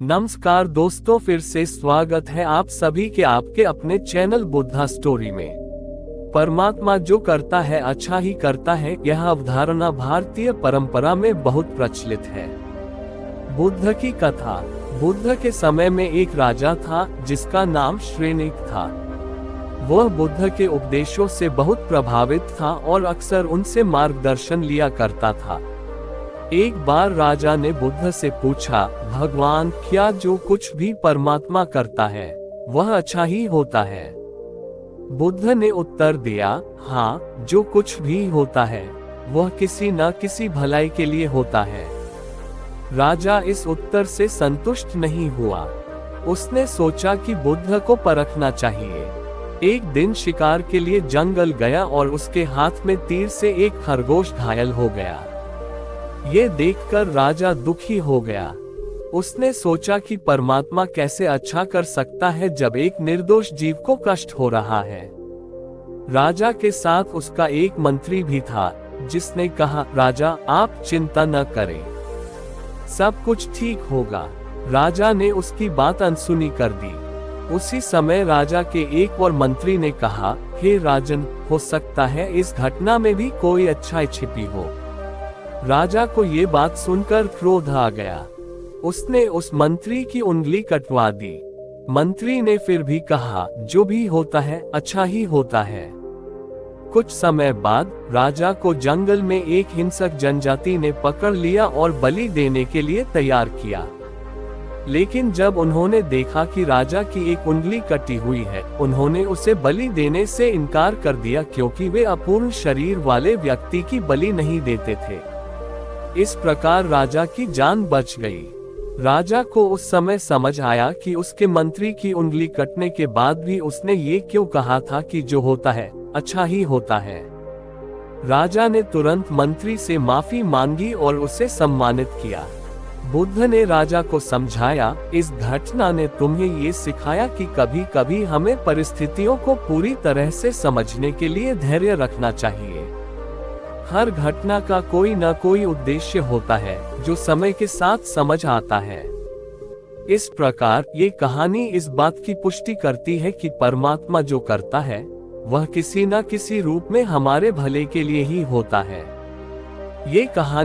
नमस्कार दोस्तों, फिर से स्वागत है आप सभी के आपके अपने चैनल बुद्धा स्टोरी में। परमात्मा जो करता है अच्छा ही करता है, यह अवधारणा भारतीय परंपरा में बहुत प्रचलित है। बुद्ध की कथा। बुद्ध के समय में एक राजा था जिसका नाम श्रेनिक था। वह बुद्ध के उपदेशों से बहुत प्रभावित था और अक्सर उनसे मार्गदर्शन लिया करता था। एक बार राजा ने बुद्ध से पूछा, भगवान, क्या जो कुछ भी परमात्मा करता है वह अच्छा ही होता है? बुद्ध ने उत्तर दिया, हाँ, जो कुछ भी होता है वह किसी न किसी भलाई के लिए होता है। राजा इस उत्तर से संतुष्ट नहीं हुआ। उसने सोचा कि बुद्ध को परखना चाहिए। एक दिन शिकार के लिए जंगल गया और उसके हाथ में तीर से एक खरगोश घायल हो गया। ये देखकर राजा दुखी हो गया। उसने सोचा कि परमात्मा कैसे अच्छा कर सकता है जब एक निर्दोष जीव को कष्ट हो रहा है। राजा के साथ उसका एक मंत्री भी था जिसने कहा, राजा, आप चिंता न करें, सब कुछ ठीक होगा। राजा ने उसकी बात अनसुनी कर दी। उसी समय राजा के एक और मंत्री ने कहा, हे राजन, हो सकता है इस घटना में भी कोई अच्छाई छिपी हो। राजा को ये बात सुनकर क्रोध आ गया। उसने उस मंत्री की उंगली कटवा दी। मंत्री ने फिर भी कहा, जो भी होता है अच्छा ही होता है। कुछ समय बाद राजा को जंगल में एक हिंसक जनजाति ने पकड़ लिया और बलि देने के लिए तैयार किया। लेकिन जब उन्होंने देखा कि राजा की एक उंगली कटी हुई है, उन्होंने उसे बलि देने से इनकार कर दिया, क्योंकि वे अपूर्ण शरीर वाले व्यक्ति की बलि नहीं देते थे। इस प्रकार राजा की जान बच गई। राजा को उस समय समझ आया कि उसके मंत्री की उंगली कटने के बाद भी उसने ये क्यों कहा था कि जो होता है अच्छा ही होता है। राजा ने तुरंत मंत्री से माफी मांगी और उसे सम्मानित किया। बुद्ध ने राजा को समझाया, इस घटना ने तुम्हें ये सिखाया कि कभी कभी हमें परिस्थितियों को पूरी तरह से समझने के लिए धैर्य रखना चाहिए। हर घटना का कोई न कोई उद्देश्य होता है जो समय के साथ समझ आता है। इस प्रकार ये कहानी इस बात की पुष्टि करती है कि परमात्मा जो करता है वह किसी न किसी रूप में हमारे भले के लिए ही होता है। ये कहानी